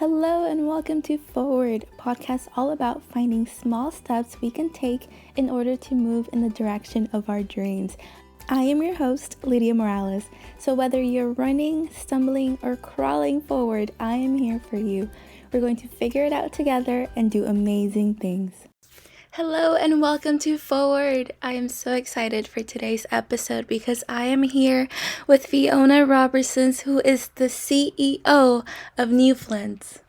Hello and welcome to Forward, a podcast all about finding small steps we can take in order to move in the direction of our dreams. I am your host, Lydia Morales. So whether you're running, stumbling, or crawling forward, I am here for you. We're going to figure it out together and do amazing things. Hello and welcome to Forward. I am so excited for today's episode because I am here with Fiona Robertson, who is the CEO of Newflints.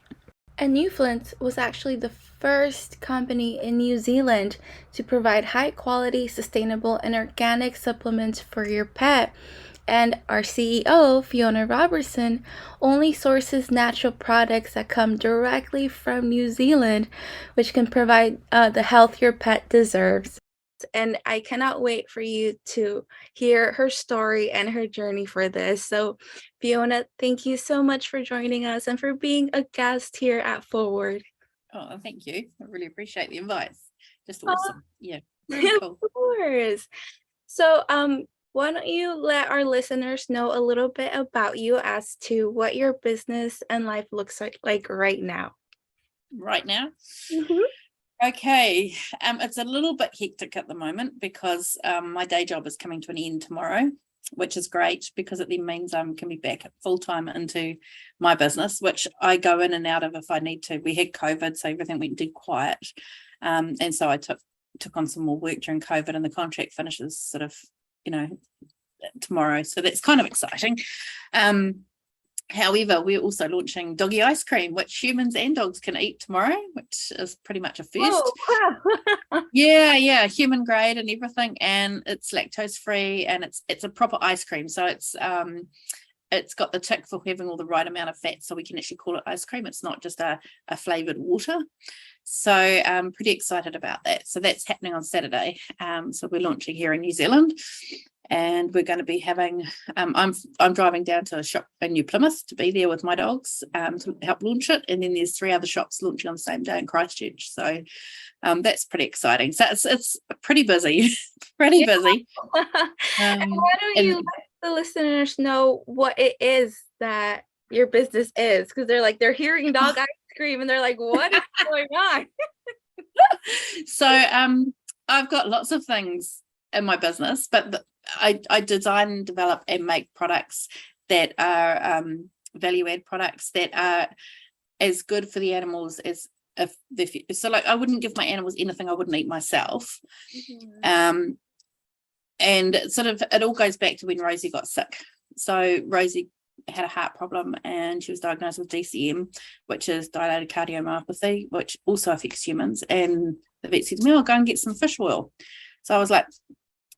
And Newflints was actually the first company in New Zealand to provide high quality, sustainable, and organic supplements for your pet. And our CEO, Fiona Robertson, only sources natural products that come directly from New Zealand, which can provide the health your pet deserves. And I cannot wait for you to hear her story and her journey for this. So, Fiona, thank you so much for joining us and for being a guest here at Forward. Oh, thank you. I really appreciate the invite. Just awesome. Yeah, really cool. Of course. So, why don't you let our listeners know a little bit about you as to what your business and life looks like right now? Right now? Mm-hmm. Okay. It's a little bit hectic at the moment because my day job is coming to an end tomorrow, which is great because it then means I can be back full-time into my business, which I go in and out of if I need to. We had COVID, so everything went dead quiet. And so I took on some more work during COVID, and the contract finishes sort of, tomorrow. So that's kind of exciting. However, we're also launching doggy ice cream, which humans and dogs can eat tomorrow, which is pretty much a first. Oh, wow. Yeah, human grade and everything, and it's lactose free, and it's a proper ice cream. So it's got the tick for having all the right amount of fat, so we can actually call it ice cream. It's not just a flavored water. So I'm pretty excited about that. So that's happening on Saturday. So we're launching here in New Zealand. And we're going to be having, I'm driving down to a shop in New Plymouth to be there with my dogs to help launch it. And then there's 3 other shops launching on the same day in Christchurch. So that's pretty exciting. So it's pretty busy, busy. And why don't you let the listeners know what it is that your business is? Because they're hearing dog ice cream and they're like, what is going on? So I've got lots of things in my business, but I design, develop, and make products that are value-add products that are as good for the animals as so like I wouldn't give my animals anything I wouldn't eat myself. Mm-hmm. And sort of it all goes back to when Rosie got sick. So Rosie had a heart problem and she was diagnosed with DCM, which is dilated cardiomyopathy, which also affects humans. And the vet said to me, "Oh, go and get some fish oil." So I was like,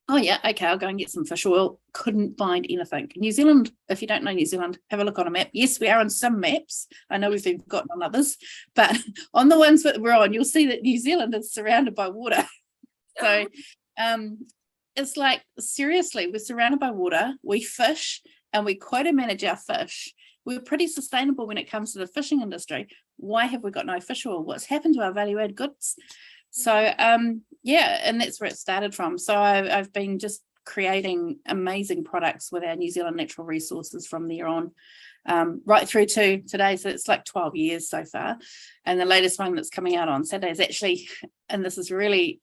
"Oh yeah, okay, I'll go and get some fish oil." Couldn't find anything. New Zealand, if you don't know New Zealand, have a look on a map. Yes, we are on some maps. I know we've been forgotten on others, but on the ones that we're on, you'll see that New Zealand is surrounded by water. So it's like, seriously, we're surrounded by water, we fish, and we quota manage our fish. We're pretty sustainable when it comes to the fishing industry. Why have we got no fish oil? What's happened to our value-added goods? So and that's where it started from. So I've been just creating amazing products with our New Zealand natural resources from there on, right through to today. So it's like 12 years so far. And the latest one that's coming out on Saturday is actually, and this is really,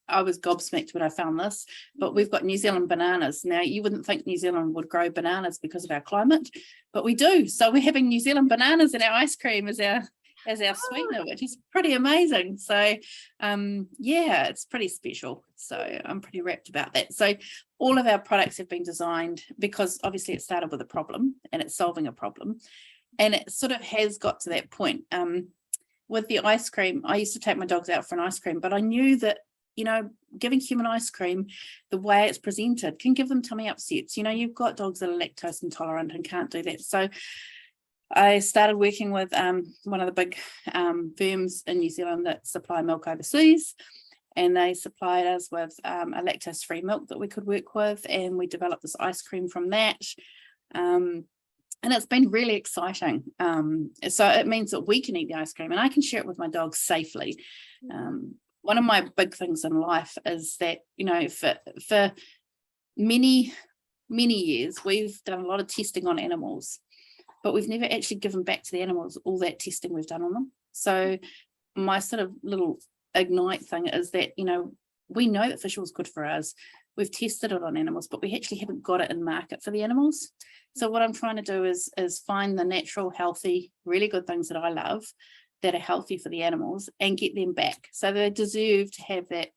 I was gobsmacked when I found this, but we've got New Zealand bananas. Now, you wouldn't think New Zealand would grow bananas because of our climate, but we do. So we're having New Zealand bananas in our ice cream as our sweetener, which is pretty amazing. So it's pretty special. So I'm pretty rapt about that. So all of our products have been designed because obviously it started with a problem and it's solving a problem, and it sort of has got to that point. With the ice cream, I used to take my dogs out for an ice cream, but I knew that giving human ice cream, the way it's presented, can give them tummy upsets. You've got dogs that are lactose intolerant and can't do that. So I started working with one of the big firms in New Zealand that supply milk overseas, and they supplied us with a lactose-free milk that we could work with, and we developed this ice cream from that. And it's been really exciting. So it means that we can eat the ice cream and I can share it with my dogs safely. One of my big things in life is that, for many, many years, we've done a lot of testing on animals. but we've never actually given back to the animals all that testing we've done on them. So my sort of little ignite thing is that, we know that fish oil is good for us. We've tested it on animals, but we actually haven't got it in market for the animals. So what I'm trying to do is find the natural, healthy, really good things that I love that are healthy for the animals and get them back. So they deserve to have that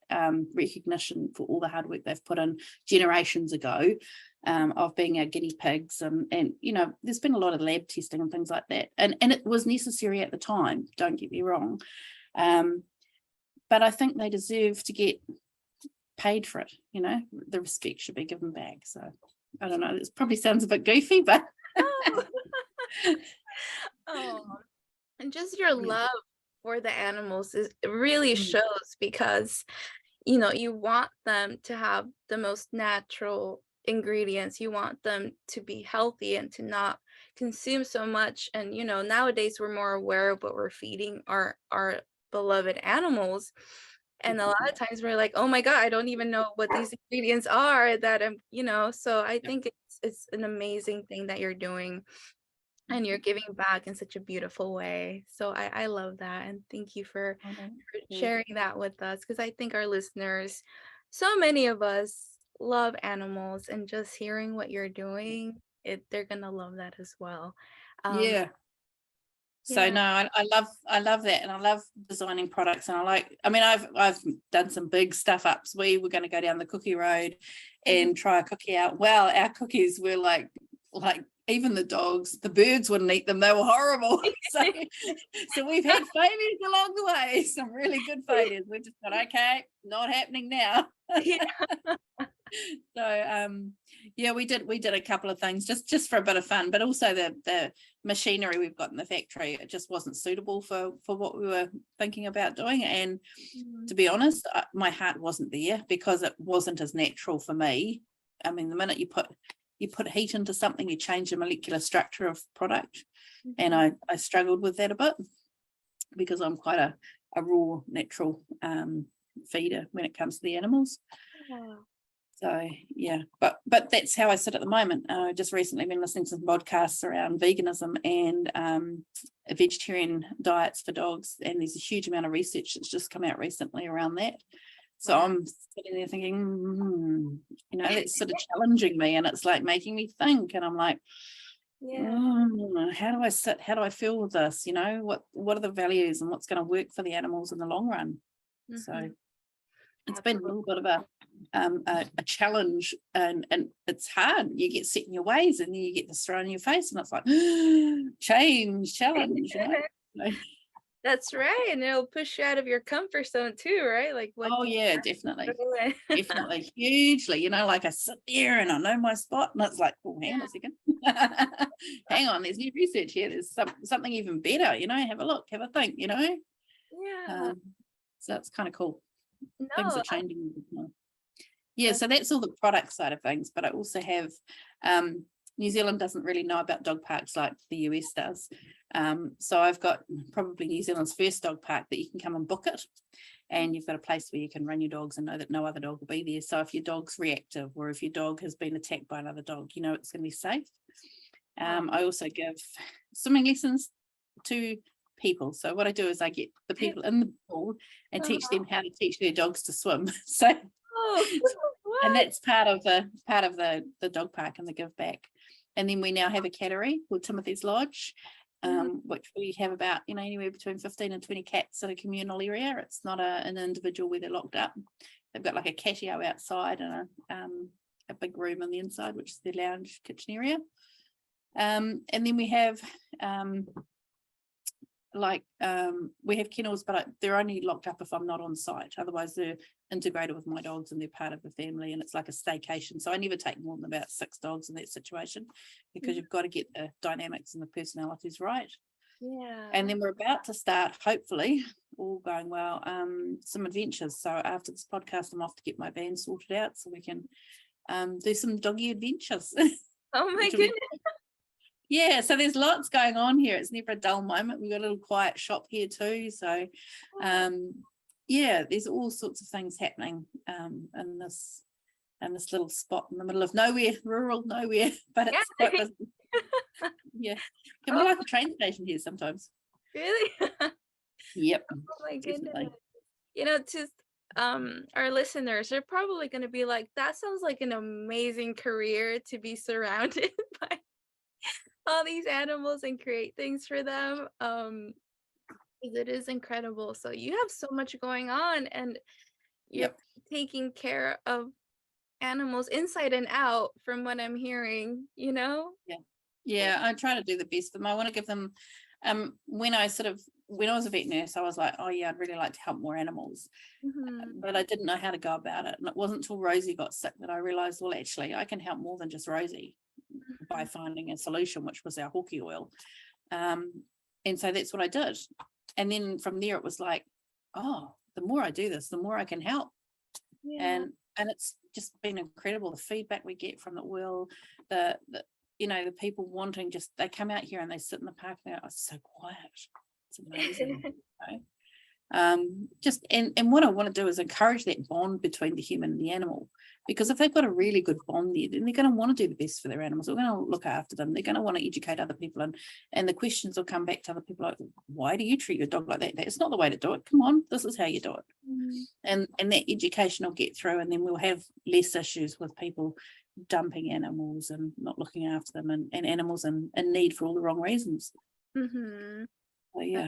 recognition for all the hard work they've put in generations ago, of being our guinea pigs. And there's been a lot of lab testing and things like that. And it was necessary at the time, don't get me wrong. But I think they deserve to get paid for it. The respect should be given back. So I don't know, this probably sounds a bit goofy, but Oh, and just your love for the animals it really shows, because you want them to have the most natural ingredients. You want them to be healthy and to not consume so much. And nowadays we're more aware of what we're feeding our beloved animals. And a lot of times we're like, oh my God, I don't even know what these ingredients are that so I think it's an amazing thing that you're doing, and you're giving back in such a beautiful way. So I love that. And thank you for sharing that with us, because I think our listeners, so many of us love animals, and just hearing what you're doing, they're going to love that as well. So no, I love that, and I love designing products, and I've done some big stuff ups. We were going to go down the cookie road and try a cookie out. Well, our cookies were like even the dogs, the birds wouldn't eat them. They were horrible. So we've had failures along the way, some really good failures. We just thought, okay, not happening now. So we did a couple of things just for a bit of fun, but also the machinery we've got in the factory, it just wasn't suitable for what we were thinking about doing. And to be honest, my heart wasn't there, because it wasn't as natural for me. I mean, the minute you put heat into something, you change the molecular structure of product. And I struggled with that a bit, because I'm quite a raw natural feeder when it comes to the animals. So but that's how I sit at the moment. I just recently been listening to some podcasts around veganism and vegetarian diets for dogs, and there's a huge amount of research that's just come out recently around that. So I'm sitting there thinking, that's sort of challenging me, and it's like making me think, and I'm like, how do I sit? How do I feel with this? What are the values, and what's going to work for the animals in the long run? So it's been a little bit of a challenge, and it's hard. You get set in your ways, and then you get this thrown in your face, and it's like challenge. That's right. And it'll push you out of your comfort zone too, right? Like definitely hugely. Like I sit there and I know my spot, and it's like, hang on a second. Hang on, there's new research here, there's something even better. Have a look, have a think. So it's kind of cool. Things are changing. So that's all the product side of things, but I also have New Zealand doesn't really know about dog parks like the US does. So I've got probably New Zealand's first dog park that you can come and book it, and you've got a place where you can run your dogs and know that no other dog will be there. So if your dog's reactive, or if your dog has been attacked by another dog, it's going to be safe. I also give swimming lessons to people. So what I do is I get the people in the pool and teach them how to teach their dogs to swim. So and that's part of the dog park and the give back. And then we now have a cattery called Timothy's Lodge, which we have about anywhere between 15 and 20 cats in a communal area. It's not an individual where they're locked up. They've got like a catio outside and a big room on the inside, which is their lounge kitchen area. And then we have we have kennels, but they're only locked up if I'm not on site. Otherwise they're integrated with my dogs and they're part of the family, and it's like a staycation. So I never take more than about 6 dogs in that situation, because you've got to get the dynamics and the personalities right. And then we're about to start, hopefully all going well, some adventures. So after this podcast, I'm off to get my van sorted out so we can do some doggy adventures. Oh my goodness. So there's lots going on here. It's never a dull moment. We've got a little quiet shop here too. So there's all sorts of things happening in this little spot in the middle of nowhere, rural nowhere, but it's quite busy. Yeah, can be like a train station here sometimes. Really? Yep, Oh my goodness. definitely. Just our listeners are probably going to be like, that sounds like an amazing career to be surrounded by all these animals and create things for them. 'Cause it is incredible. So you have so much going on, and you're Yep. taking care of animals inside and out from what I'm hearing, you know? Yeah, I try to do the best for them. I want to give them, when I was a vet nurse, I was like, oh yeah, I'd really like to help more animals, Mhm. but I didn't know how to go about it. And it wasn't until Rosie got sick that I realized, well, actually, I can help more than just Rosie by finding a solution, which was our hockey oil. And so that's what I did. And then from there, it was like, oh, the more I do this, the more I can help. Yeah. And it's just been incredible, the feedback we get from the oil, the the people wanting, just they come out here and they sit in the park and they're, oh, it's so quiet, it's amazing. Just and what I want to do is encourage that bond between the human and the animal, because if they've got a really good bond there, then they're going to want to do the best for their animals. They're going to look after them. They're going to want to educate other people, and the questions will come back to other people like, why do you treat your dog like that? That's not the way to do it. Come on, this is how you do it. Mhm. And that education will get through, and then we'll have less issues with people dumping animals and not looking after them, and animals in need for all the wrong reasons. Mhm. So yeah.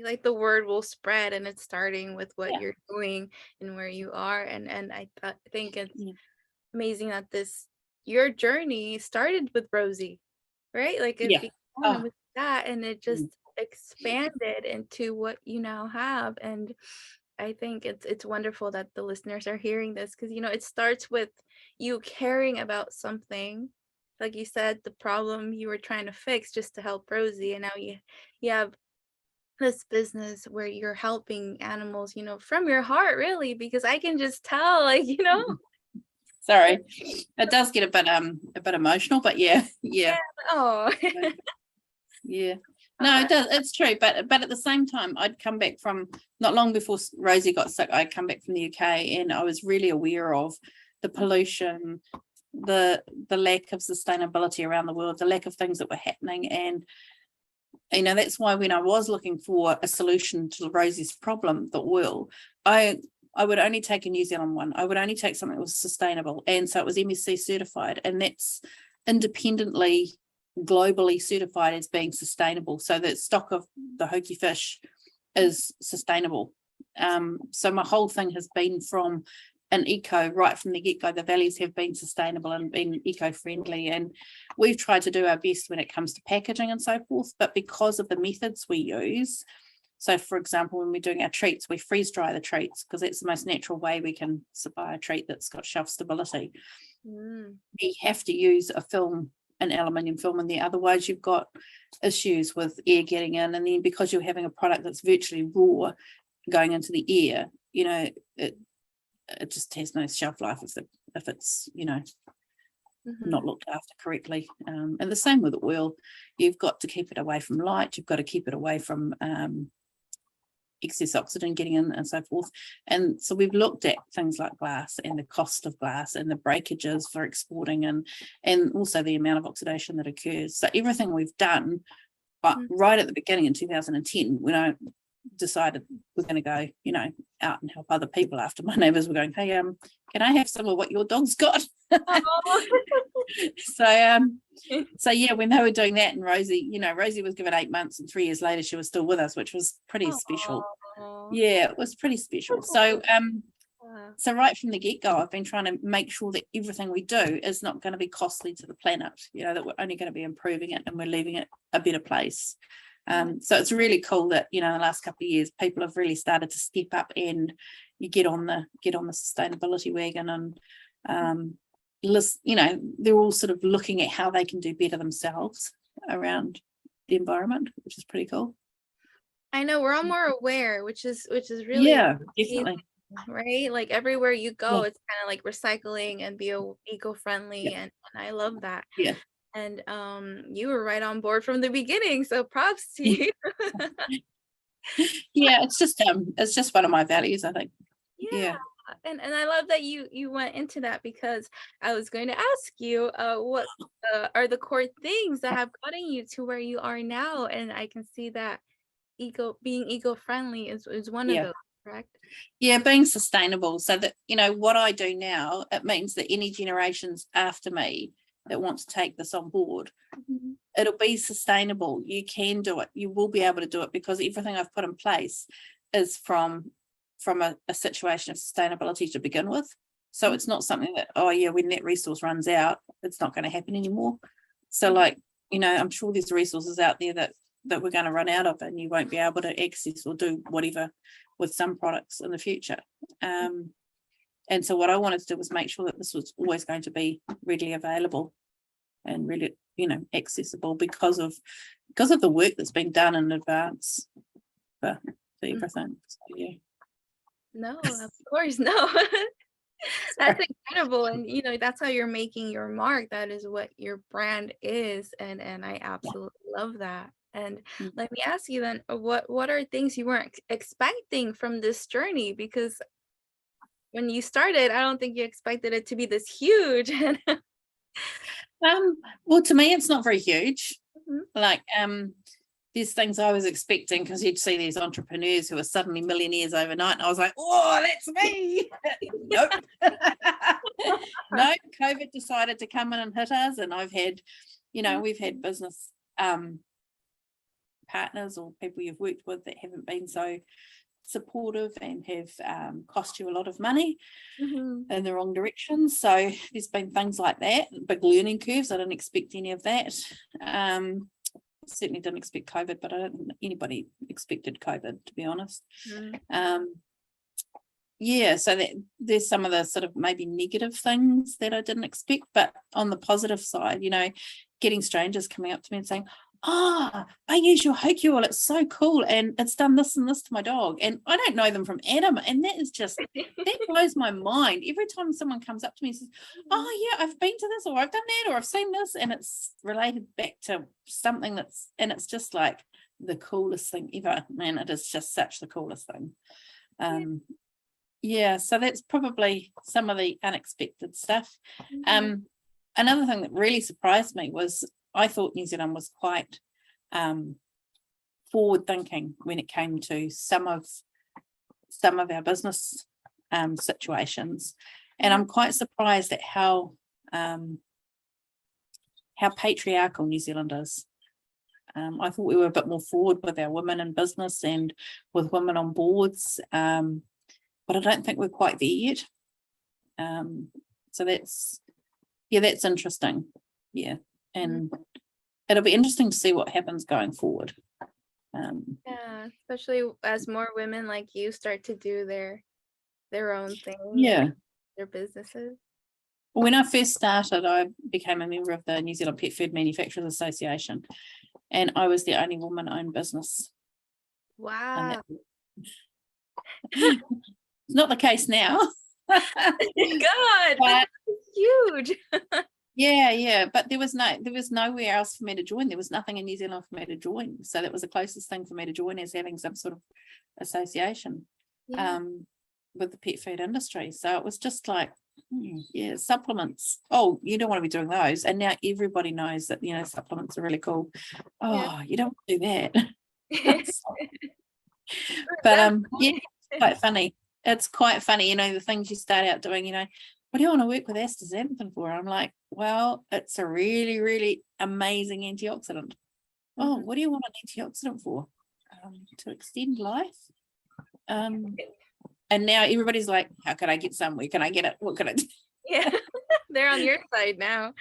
Like the word will spread, and it's starting with what Yeah. you're doing and where you are, and I think it's Yeah. amazing that your journey started with Rosie, right? Like it Yeah. began Oh, with that, and it just mm, expanded into what you now have. And I think it's wonderful that the listeners are hearing this, because it starts with you caring about something. Like you said, the problem you were trying to fix just to help Rosie, and now you have this business where you're helping animals, from your heart, really, because I can just tell, like. sorry, it does get a bit emotional, but yeah. Yeah. Yeah. Oh. Yeah. No, it does. It's true. But at the same time, I'd come back from, not long before Rosie got sick, I'd come back from the UK, and I was really aware of the pollution, the lack of sustainability around the world, the lack of things that were happening. And that's why when I was looking for a solution to Rosie's problem, the oil, I would only take a New Zealand one. I would only take something that was sustainable. And so it was MSC certified, and that's independently globally certified as being sustainable. So that stock of the hoki fish is sustainable. So my whole thing has been from an eco, right from the get-go. The values have been sustainable and been eco-friendly, and we've tried to do our best when it comes to packaging and so forth. But because of the methods we use, so for example, when we're doing our treats, we freeze dry the treats because that's the most natural way we can supply a treat that's got shelf stability. We have to use a film, an aluminium film in there, otherwise you've got issues with air getting in, and then because you're having a product that's virtually raw going into the air, it just has no shelf life if it's not looked after correctly. And the same with oil, you've got to keep it away from light, you've got to keep it away from excess oxygen getting in and so forth. And so we've looked at things like glass and the cost of glass and the breakages for exporting, and also the amount of oxidation that occurs. So everything we've done, but right at the beginning in 2010, when I decided we're going to go, out and help other people, after my neighbours were going, hey, can I have some of what your dog's got? So yeah, when they were doing that, and Rosie was given 8 months, and 3 years later she was still with us, which was pretty special. Yeah, it was pretty special. So so right from the get-go, I've been trying to make sure that everything we do is not going to be costly to the planet, that we're only going to be improving it and we're leaving it a better place. So it's really cool that in the last couple of years people have really started to step up and you get on the sustainability wagon, and they're all sort of looking at how they can do better themselves around the environment, which is pretty cool. I know, we're all more aware, which is really definitely, right? Like everywhere you go, it's kind of like recycling and be eco-friendly, and I love that. Yeah. And you were right on board from the beginning, so props to you. Yeah, it's just one of my values, I think. Yeah. And I love that you went into that, because I was going to ask you what are the core things that have gotten you to where you are now, and I can see that being eco-friendly is one of Yeah. those, correct? Yeah, being sustainable, so that, what I do now, it means that any generations after me that want to take this on board, Mhm. it'll be sustainable. You can do it. You will be able to do it, because everything I've put in place is from a situation of sustainability to begin with. So it's not something that, oh yeah, when that resource runs out, it's not going to happen anymore. So like, I'm sure there's resources out there that we're going to run out of, and you won't be able to access or do whatever with some products in the future. And so what I wanted to do was make sure that this was always going to be readily available and really, accessible, because of the work that's been done in advance for everything. So, yeah. No, of course, no. That's incredible. And that's how you're making your mark. That is what your brand is. And I absolutely love that. And Mm. let me ask you then, what are things you weren't expecting from this journey? Because when you started, I don't think you expected it to be this huge. Well, to me, it's not very huge. Mhm. Like, there's things I was expecting, because you'd see these entrepreneurs who are suddenly millionaires overnight, and I was like, oh, that's me. Nope. No, COVID decided to come in and hit us, and I've had, we've had business partners or people you've worked with that haven't been so supportive and have cost you a lot of money Mhm. in the wrong direction. So there's been things like that, big learning curves. I didn't expect any of that. Certainly didn't expect COVID, but I don't think anybody expected COVID, to be honest. Yeah, so that there's some of the sort of maybe negative things that I didn't expect, but on the positive side, getting strangers coming up to me and saying, I use your hoke oil, it's so cool, and it's done this and this to my dog, and I don't know them from Adam, and that is just, that blows my mind. Every time someone comes up to me and says, oh yeah, I've been to this, or I've done that, or I've seen this, and it's related back to something and it's just like the coolest thing ever, man. It is just such the coolest thing. Yeah, so that's probably some of the unexpected stuff. Another thing that really surprised me was I thought New Zealand was quite forward thinking when it came to some of our business situations, and I'm quite surprised at how patriarchal New Zealand is. I thought we were a bit more forward with our women in business and with women on boards, but I don't think we're quite there yet. So that's interesting. Yeah, and it'll be interesting to see what happens going forward. Yeah, especially as more women like you start to do their own thing. Yeah. Their businesses. When I first started, I became a member of the New Zealand Pet Food Manufacturers Association, and I was the only woman-owned business. Wow. It's not the case now. God, but, that's huge. yeah, but there was nowhere else for me to join. There was nothing in New Zealand for me to join, so that was the closest thing for me to join, is having some sort of association with the pet food industry. So it was just like, yeah, supplements. Oh, you don't want to be doing those. And now everybody knows that, supplements are really cool. Oh, you don't want to do that. But yeah, it's quite funny. It's quite funny, the things you start out doing, what do you want to work with astaxanthin for? I'm like, well, it's a really, really amazing antioxidant. Oh, what do you want an antioxidant for? To extend life. And now everybody's like, how can I get some? Where can I get it? What can I do? Yeah, they're on your side now.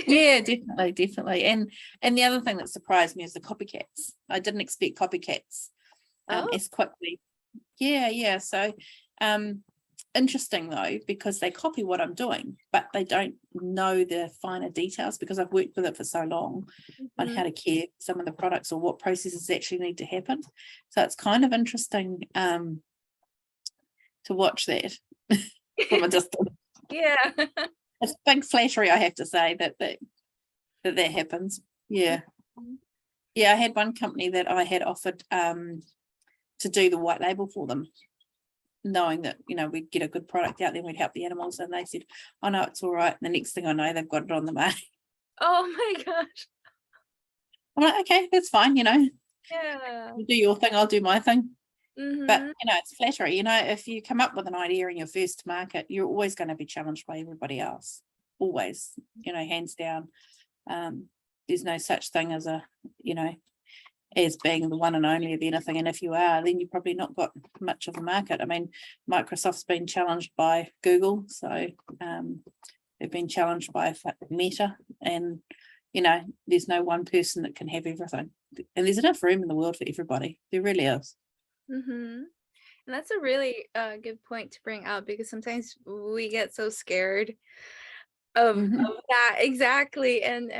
Yeah, definitely. And the other thing that surprised me is the copycats. I didn't expect copycats as quickly. Yeah. So interesting though, because they copy what I'm doing, but they don't know the finer details, because I've worked with it for so long on how to care for some of the products or what processes actually need to happen. So it's kind of interesting to watch that from a distance. Yeah. It's big flattery, I have to say, that happens. Yeah. Yeah, I had one company that I had offered to do the white label for them. knowing that, we'd get a good product out there, we'd help the animals, and they said, oh no, it's all right. And the next thing I know, they've got it on the market. Oh my gosh. I'm like, okay, that's fine, Yeah. you do your thing, I'll do my thing. But Mm-hmm. it's flattery. If you come up with an idea in your first market, you're always going to be challenged by everybody else, always, hands down. There's no such thing as as being the one and only of anything, and if you are, then you've probably not got much of a market. I mean, Microsoft's been challenged by Google, so they've been challenged by Meta, and there's no one person that can have everything, and there's enough room in the world for everybody. There really is. Mm-hmm. And that's a really good point to bring out, because sometimes we get so scared of that. Exactly. And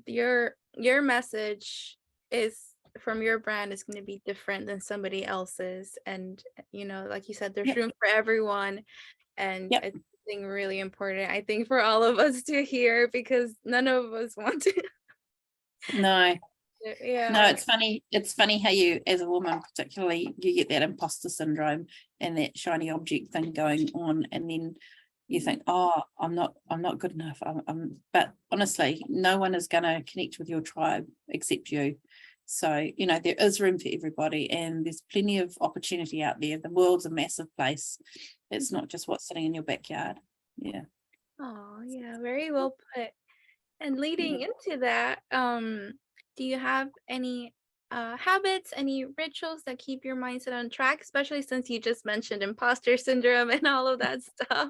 your message is from your brand is going to be different than somebody else's, and like you said, there's room for everyone, and it's something really important, I think, for all of us to hear, because none of us want to. No, Yeah. It's funny how you, as a woman particularly, you get that imposter syndrome and that shiny object thing going on, and then you think, oh, I'm not good enough. But honestly, no one is going to connect with your tribe except you. So there is room for everybody, and there's plenty of opportunity out there. The world's a massive place. It's not just what's sitting in your backyard. Yeah. Oh yeah, very well put. And leading into that, do you have any habits, any rituals that keep your mindset on track, especially since you just mentioned imposter syndrome and all of that stuff?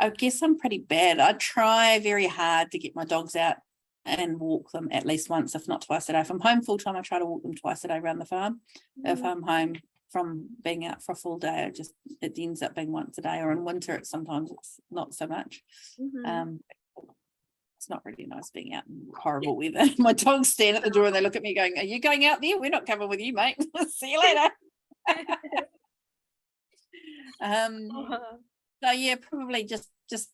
I guess I'm pretty bad. I try very hard to get my dogs out and walk them at least once, if not twice a day. If I'm home full time, I try to walk them twice a day around the farm. If I'm home from being out for a full day, it ends up being once a day, or in winter sometimes it's not so much. It's not really nice being out in horrible weather. My dogs stand at the door and they look at me going, are you going out there? We're not coming with you, mate. See you later. So yeah, probably just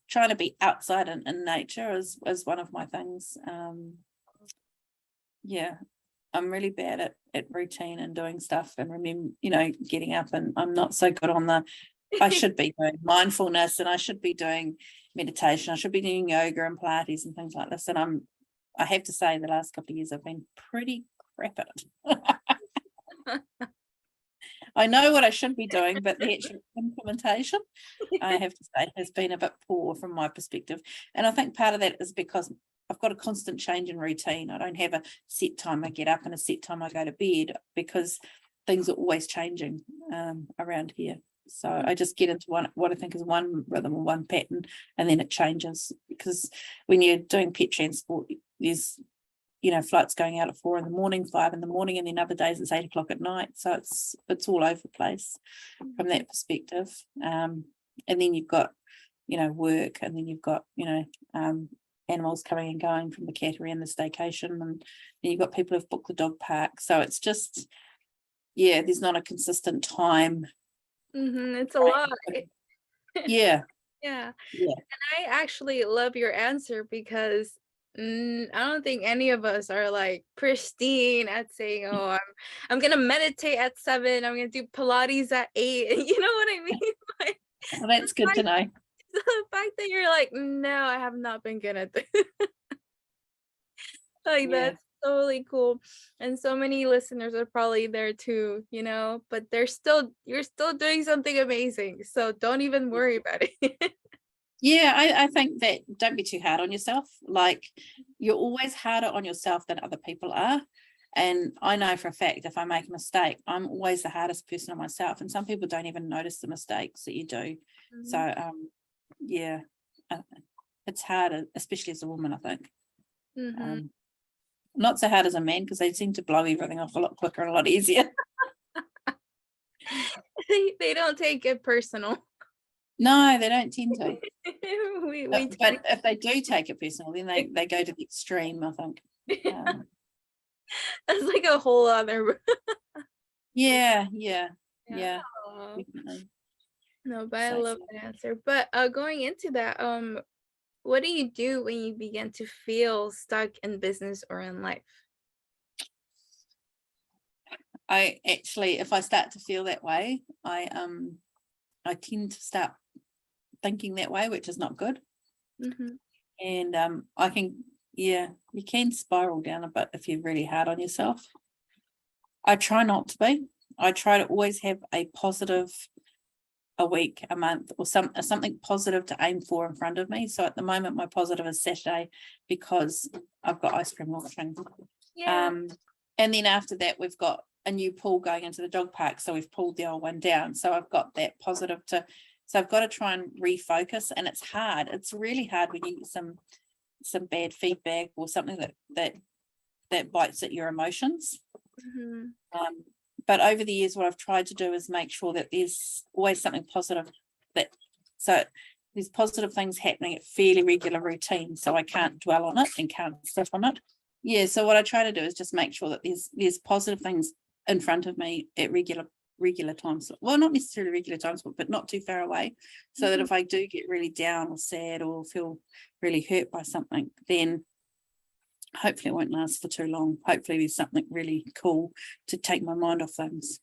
trying to be outside in nature is one of my things. I'm really bad at routine and doing stuff, and remember, getting up, and I'm not so good on I should be doing mindfulness, and I should be doing meditation. I should be doing yoga and Pilates and things like this. And I have to say, the last couple of years I've been pretty crap at it. I know what I should be doing, but the actual implementation, I have to say, has been a bit poor from my perspective. And I think part of that is because I've got a constant change in routine. I don't have a set time I get up and a set time I go to bed, because things are always changing around here. So I just get into what I think is one rhythm or one pattern, and then it changes, because when you're doing pet transport, there's flights going out at 4 a.m, 5 a.m, and then other days it's 8 o'clock at night. So it's all over the place from that perspective. And then you've got, work, and then you've got, animals coming and going from the cattery and the staycation, and then you've got people who've booked the dog park. So it's just, there's not a consistent time. It's a lot. Yeah. And I actually love your answer, because I don't think any of us are like pristine at saying, oh, I'm gonna meditate at 7, I'm gonna do Pilates at 8. You know what I mean? Well, that's good to know. The fact that you're like, no, I have not been good at this. That's totally cool. And so many listeners are probably there too, but you're still doing something amazing. So don't even worry about it. I think that don't be too hard on yourself. Like, you're always harder on yourself than other people are. And I know for a fact, if I make a mistake, I'm always the hardest person on myself. And some people don't even notice the mistakes that you do. So, it's harder, especially as a woman, I think. Not so hard as a man, because they seem to blow everything off a lot quicker and a lot easier. They don't take it personal. No, they don't tend to. But if they do take it personal, then they go to the extreme, I think. That's like a whole other. Yeah. No, but I love that answer. But going into that, what do you do when you begin to feel stuck in business or in life? I actually, if I start to feel that way, I tend to start thinking that way, which is not good. And I can, you can spiral down a bit if you're really hard on yourself. I try not to be. I try to always have a positive a week, a month, or something positive to aim for in front of me. So at the moment, my positive is Saturday because I've got ice cream launching. And then after that, we've got a new pool going into the dog park, so we've pulled the old one down. So I've got that positive so I've got to try and refocus, and it's hard. It's really hard when you get some bad feedback or something that bites at your emotions. But over the years, what I've tried to do is make sure that there's always something positive, so there's positive things happening at fairly regular routine, so I can't dwell on it and can't sit on it. Yeah, so what I try to do is just make sure that there's positive things in front of me at regular times. Well, not necessarily regular times, but not too far away, so that if I do get really down or sad or feel really hurt by something, then hopefully it won't last for too long. Hopefully there's something really cool to take my mind off things.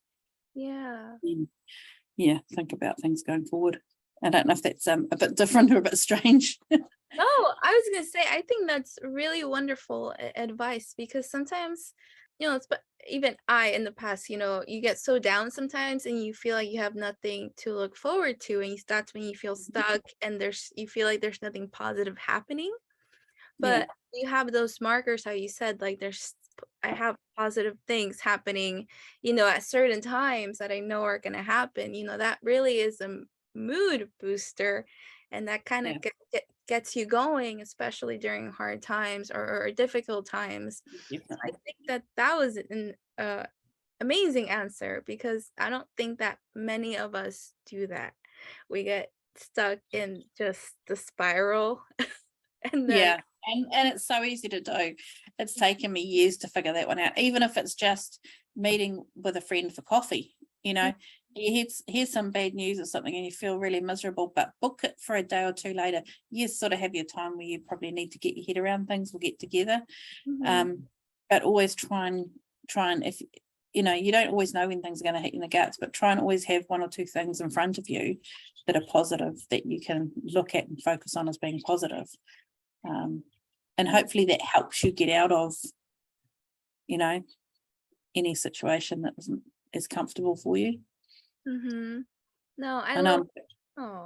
And, think about things going forward. I don't know if that's a bit different or a bit strange. No, I was gonna say, I think that's really wonderful advice, because sometimes, even I in the past, you get so down sometimes and you feel like you have nothing to look forward to, and that's when you feel stuck and you feel like there's nothing positive happening. But you have those markers, how you said, like I have positive things happening, at certain times that I know are going to happen. That really is a mood booster, and that kind of gets you going, especially during hard times or difficult times. So I think that was an amazing answer, because I don't think that many of us do that. We get stuck in just the spiral. And then and it's so easy to do. It's taken me years to figure that one out, even if it's just meeting with a friend for coffee. You hear some bad news or something and you feel really miserable, but book it for a day or two later. You sort of have your time where you probably need to get your head around things. We'll get together. But always try and if you don't always know when things are going to hit you in the guts, but try and always have one or two things in front of you that are positive, that you can look at and focus on as being positive. And hopefully that helps you get out of any situation that isn't as comfortable for you. No, I know love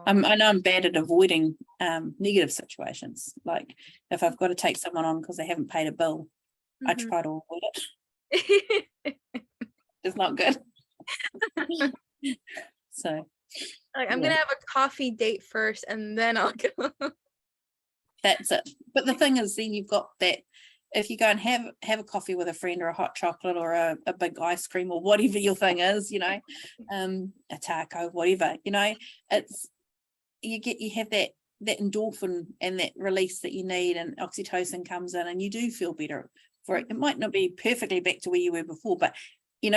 I know I'm bad at avoiding negative situations. Like if I've got to take someone on because they haven't paid a bill, I try to avoid it. It's not good. So like, I'm gonna have a coffee date first and then I'll go. That's it. But the thing is, then you've got that, if you go and have a coffee with a friend or a hot chocolate or a big ice cream or whatever your thing is, a taco, whatever, it's you have that endorphin and that release that you need, and oxytocin comes in and you do feel better for it. It might not be perfectly back to where you were before, but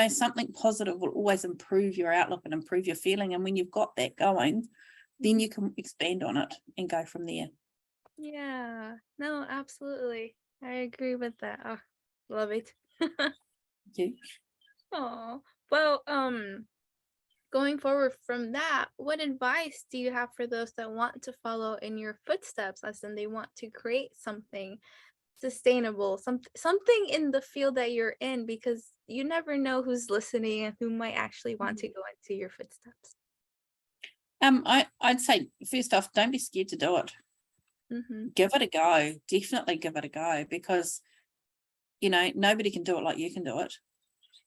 something positive will always improve your outlook and improve your feeling. And when you've got that going, then you can expand on it and go from there. Yeah, no, absolutely. I agree with that. Oh, love it. Thank you. Oh, well, going forward from that, what advice do you have for those that want to follow in your footsteps, as in they want to create something sustainable, something in the field that you're in, because you never know who's listening and who might actually want to go into your footsteps? I'd say, first off, don't be scared to do it. Give it a go. Definitely give it a go, because nobody can do it like you can do it.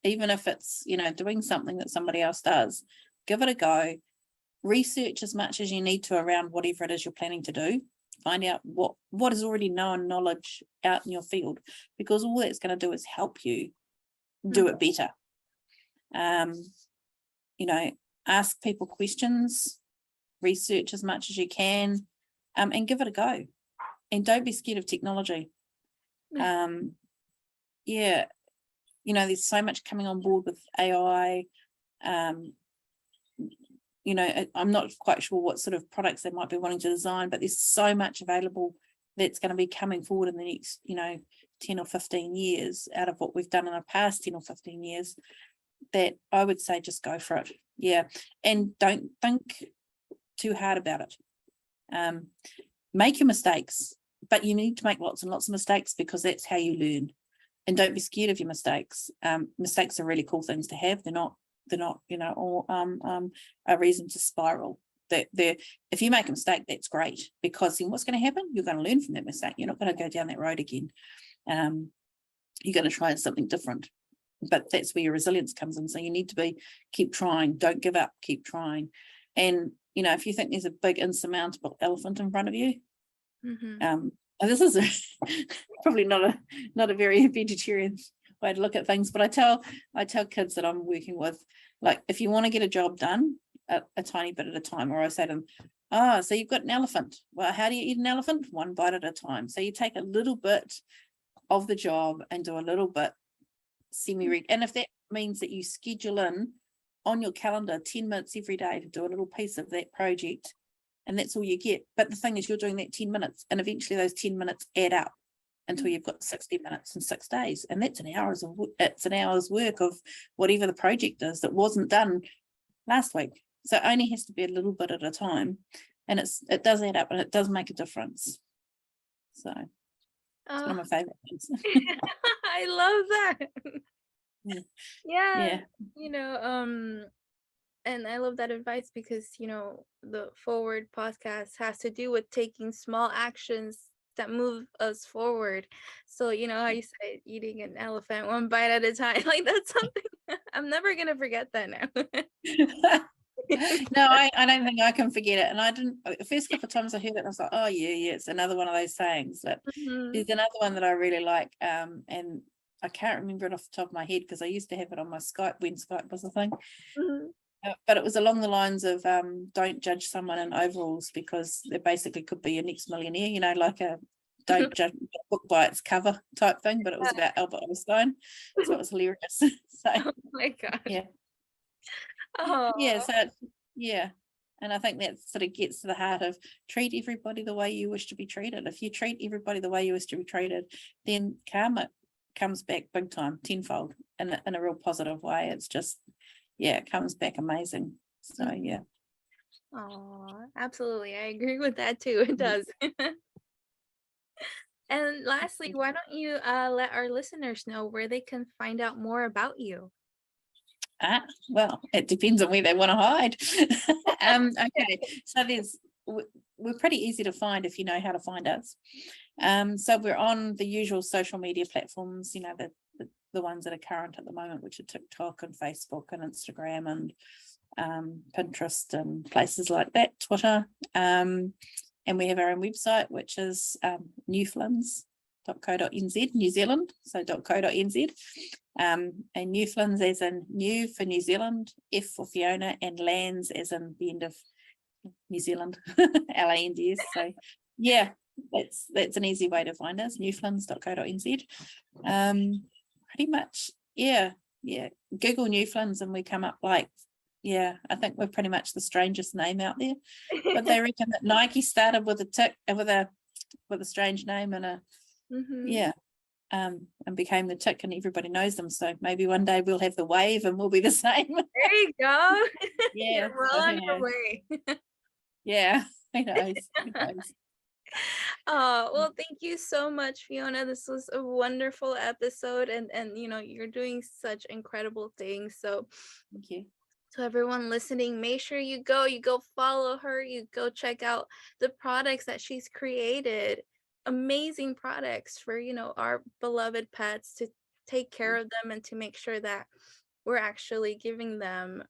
Even if it's doing something that somebody else does, give it a go. Research as much as you need to around whatever it is you're planning to do. Find out what is already known knowledge out in your field, because all that's going to do is help you do it better. Ask people questions, research as much as you can, and give it a go. And don't be scared of technology. There's so much coming on board with AI. I'm not quite sure what sort of products they might be wanting to design, but there's so much available that's going to be coming forward in the next 10 or 15 years out of what we've done in the past 10 or 15 years. that I would say just go for it. Yeah. And don't think too hard about it. Make your mistakes, but you need to make lots and lots of mistakes, because that's how you learn. And don't be scared of your mistakes. Mistakes are really cool things to have. They're not all a reason to spiral. If you make a mistake, that's great, because then what's going to happen? You're going to learn from that mistake. You're not going to go down that road again. You're going to try something different. But that's where your resilience comes in. So you need to keep trying. Don't give up. Keep trying. And if you think there's a big insurmountable elephant in front of you, and this is probably not a very vegetarian way to look at things, but I tell kids that I'm working with, like, if you want to get a job done, a tiny bit at a time. Or I say to them, so you've got an elephant. Well, how do you eat an elephant? One bite at a time. So you take a little bit of the job and do a little bit semi-regular. And if that means that you schedule in on your calendar 10 minutes every day to do a little piece of that project, and that's all you get. But the thing is, you're doing that 10 minutes, and eventually those 10 minutes add up until you've got 60 minutes in 6 days. And that's an hour's work of whatever the project is that wasn't done last week. So it only has to be a little bit at a time, and it does add up, and it does make a difference. So it's one of my favorite things. I love that. Yeah. And I love that advice, because the Forward podcast has to do with taking small actions that move us forward. So how you said eating an elephant one bite at a time, like, that's something I'm never gonna forget that now. No, I don't think I can forget it. And I didn't, the first couple of times I heard it, and I was like, oh yeah, it's another one of those sayings. But there's another one that I really like, and I can't remember it off the top of my head, because I used to have it on my Skype when Skype was a thing. But it was along the lines of, don't judge someone in overalls, because they basically could be your next millionaire, like a don't judge a book by its cover type thing. But it was about Albert Einstein, so it was hilarious. So, oh my god. Yeah. Oh. Yeah, so yeah. And I think that sort of gets to the heart of, treat everybody the way you wish to be treated. If you treat everybody the way you wish to be treated, then karma comes back big time, tenfold, in a real positive way. It's just, it comes back amazing. So yeah. Oh, absolutely. I agree with that too. It does. And lastly, why don't you let our listeners know where they can find out more about you? Well, it depends on where they want to hide. Okay, so we're pretty easy to find if you know how to find us. So we're on the usual social media platforms, the ones that are current at the moment, which are TikTok and Facebook and Instagram and Pinterest and places like that, Twitter. And we have our own website, which is newflins.co.nz, New Zealand, so .co.nz. And Newflins as in new for New Zealand, F for Fiona, and lands as in the end of New Zealand, LANDS. So yeah, that's an easy way to find us, newflins.co.nz. Pretty much, yeah. Google Newflins and we come up like, I think we're pretty much the strangest name out there. But they reckon that Nike started with a strange name and and became the tick, and everybody knows them. So maybe one day we'll have the wave and we'll be the same. There you go. Yeah, you're well on your way. Yeah, who knows? Well, thank you so much, Fiona. This was a wonderful episode, and you're doing such incredible things. So thank you. To everyone listening, make sure you go follow her, you go check out the products that she's created. Amazing products for our beloved pets, to take care of them and to make sure that we're actually giving them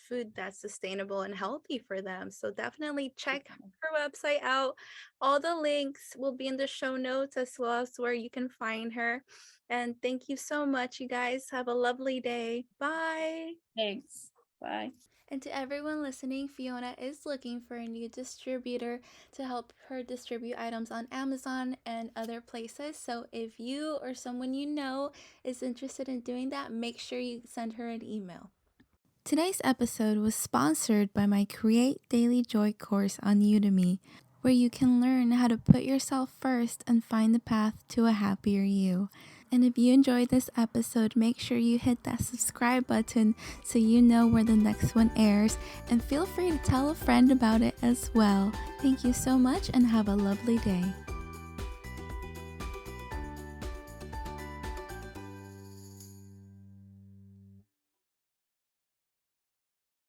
food that's sustainable and healthy for them. So definitely check her website out. All the links will be in the show notes, as well as where you can find her. And thank you so much, you guys. Have a lovely day. Bye. Thanks. Bye. And to everyone listening, Fiona is looking for a new distributor to help her distribute items on Amazon and other places. So if you or someone you know is interested in doing that, make sure you send her an email. Today's episode was sponsored by my Create Daily Joy course on Udemy, where you can learn how to put yourself first and find the path to a happier you. And if you enjoyed this episode, make sure you hit that subscribe button so you know where the next one airs. And feel free to tell a friend about it as well. Thank you so much and have a lovely day.